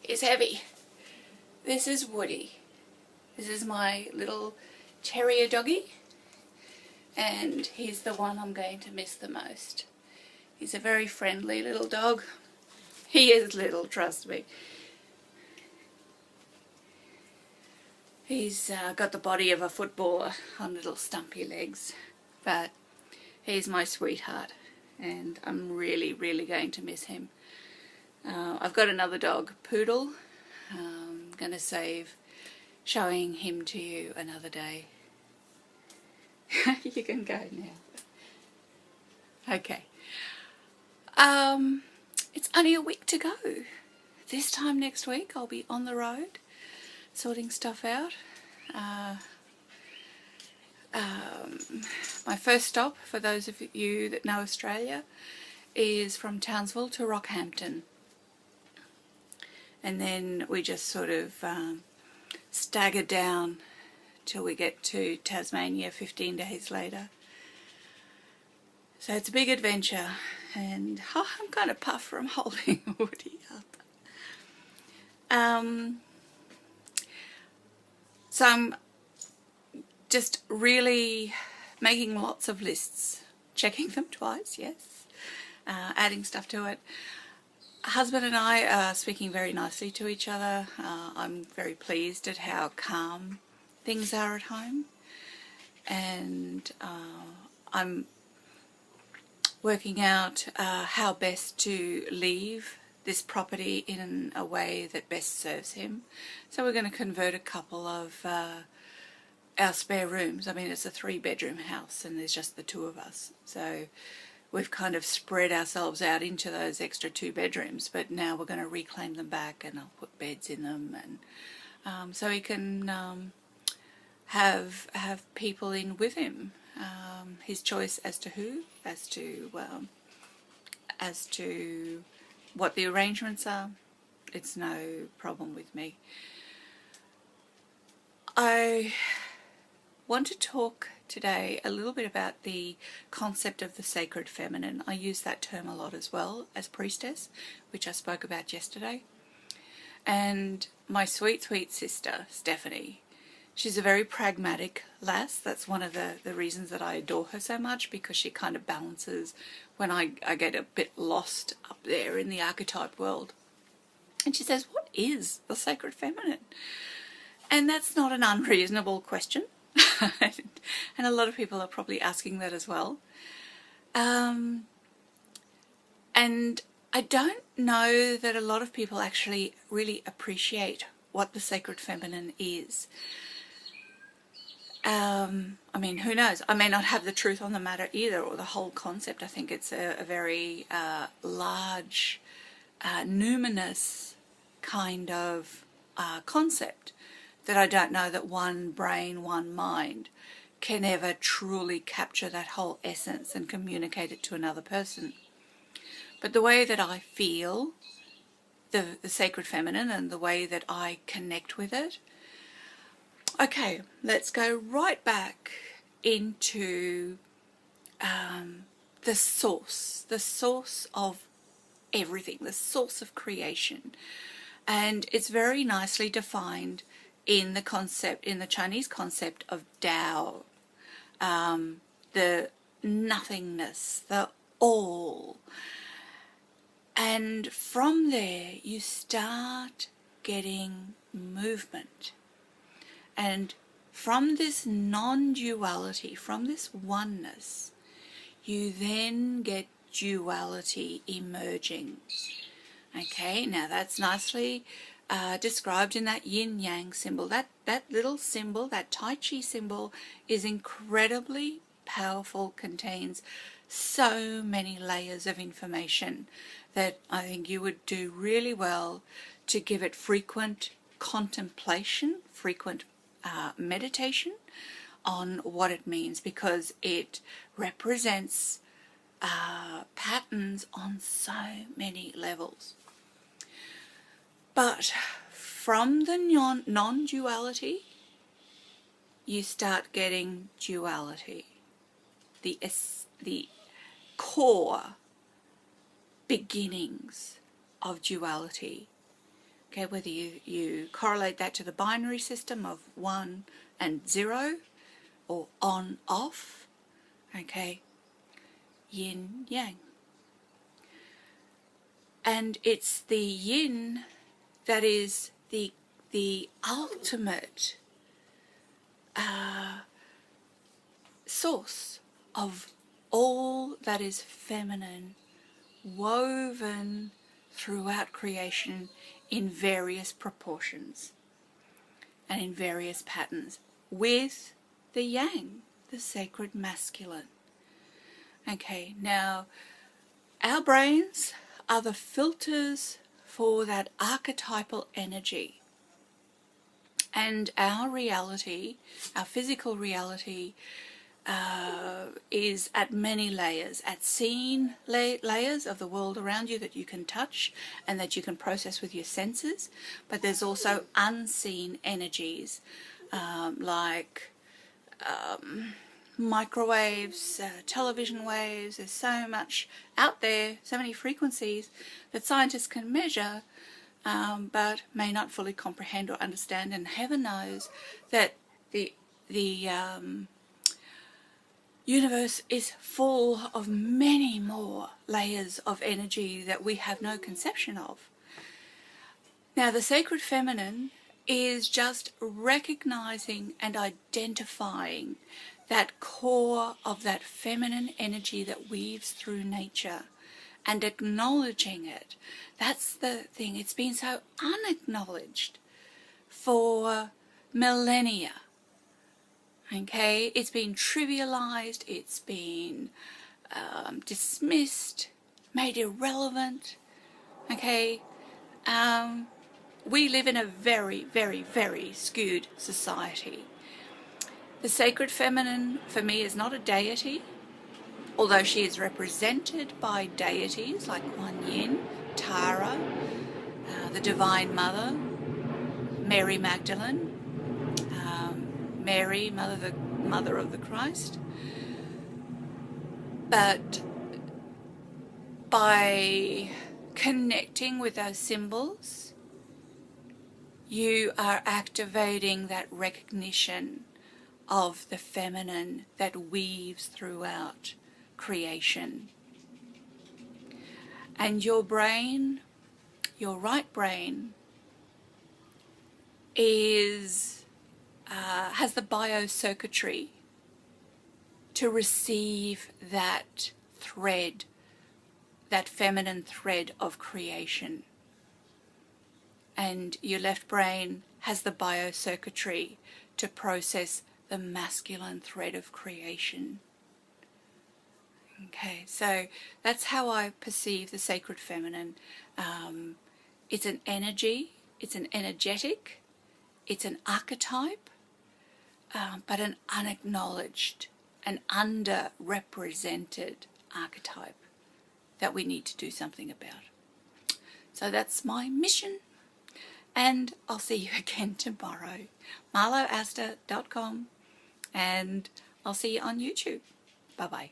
is heavy. This is Woody. This is my little terrier doggy, and he's the one I'm going to miss the most. He's a very friendly little dog. He is little, trust me. He's got the body of a footballer on little stumpy legs, but he's my sweetheart, and I'm really, really going to miss him. I've got another dog, Poodle. I'm going to save showing him to you another day. You can go now. Okay. It's only a week to go. This time next week I'll be on the road sorting stuff out. My first stop, for those of you that know Australia, is from Townsville to Rockhampton. And then we just sort of stagger down till we get to Tasmania 15 days later. So it's a big adventure, and I'm kind of puffed from holding Woody up. So I'm just really making lots of lists, checking them twice, yes, adding stuff to it. Husband and I are speaking very nicely to each other. I'm very pleased at how calm things are at home, and I'm working out how best to leave this property in a way that best serves him. So we're going to convert a couple of our spare rooms. I mean, it's a 3-bedroom house and there's just the 2 of us. So we've kind of spread ourselves out into those extra 2 bedrooms, but now we're going to reclaim them back, and I'll put beds in them, and so he can have people in with him. His choice as to who, as to what the arrangements are, it's no problem with me. I want to talk today a little bit about the concept of the sacred feminine. I use that term a lot as well as priestess, which I spoke about yesterday. And my sweet, sweet sister, Stephanie, she's a very pragmatic lass. That's one of the reasons that I adore her so much, because she kind of balances when I get a bit lost up there in the archetype world. And she says, what is the sacred feminine? And that's not an unreasonable question. And a lot of people are probably asking that as well. And I don't know that a lot of people actually really appreciate what the sacred feminine is. I mean, who knows? I may not have the truth on the matter either, or the whole concept. I think it's a very large, numinous kind of concept that I don't know that one brain, one mind can ever truly capture that whole essence and communicate it to another person. But the way that I feel the sacred feminine and the way that I connect with it. Okay, let's go right back into the source of everything, the source of creation. And it's very nicely defined in the concept, in the Chinese concept of Tao, the nothingness, the all. And from there you start getting movement. And from this non-duality, from this oneness, you then get duality emerging. Okay, now that's nicely described in that yin-yang symbol. That little symbol, that Tai Chi symbol, is incredibly powerful, contains so many layers of information that I think you would do really well to give it frequent contemplation, frequent meditation on what it means, because it represents patterns on so many levels. But from the non-duality, you start getting duality, the core beginnings of duality Okay, whether you correlate that to the binary system of 1 and 0 or on, off, okay, yin, yang. And it's the yin that is the ultimate source of all that is feminine, woven throughout creation in various proportions and in various patterns, with the yang, the sacred masculine. Okay, now our brains are the filters for that archetypal energy, and our reality, our physical reality, is at many layers, at seen layers of the world around you that you can touch and that you can process with your senses, but there's also unseen energies like microwaves, television waves. There's so much out there, so many frequencies that scientists can measure but may not fully comprehend or understand, and heaven knows that the universe is full of many more layers of energy that we have no conception of. Now, the sacred feminine is just recognizing and identifying that core of that feminine energy that weaves through nature and acknowledging it. That's the thing. It's been so unacknowledged for millennia. Okay, it's been trivialized, it's been dismissed, made irrelevant. Okay, we live in a very, very, very skewed society. The sacred feminine for me is not a deity, although she is represented by deities like Kuan Yin, Tara, the Divine Mother, Mary Magdalene, Mary, Mother of the Christ. But by connecting with those symbols, you are activating that recognition of the feminine that weaves throughout creation. And your brain, your right brain, has the biocircuitry to receive that thread, that feminine thread of creation. And your left brain has the biocircuitry to process the masculine thread of creation. Okay, so that's how I perceive the sacred feminine. It's an energy, it's an energetic, it's an archetype, but an unacknowledged, an underrepresented archetype that we need to do something about. So that's my mission, and I'll see you again tomorrow. MarloweAster.com, and I'll see you on YouTube. Bye-bye.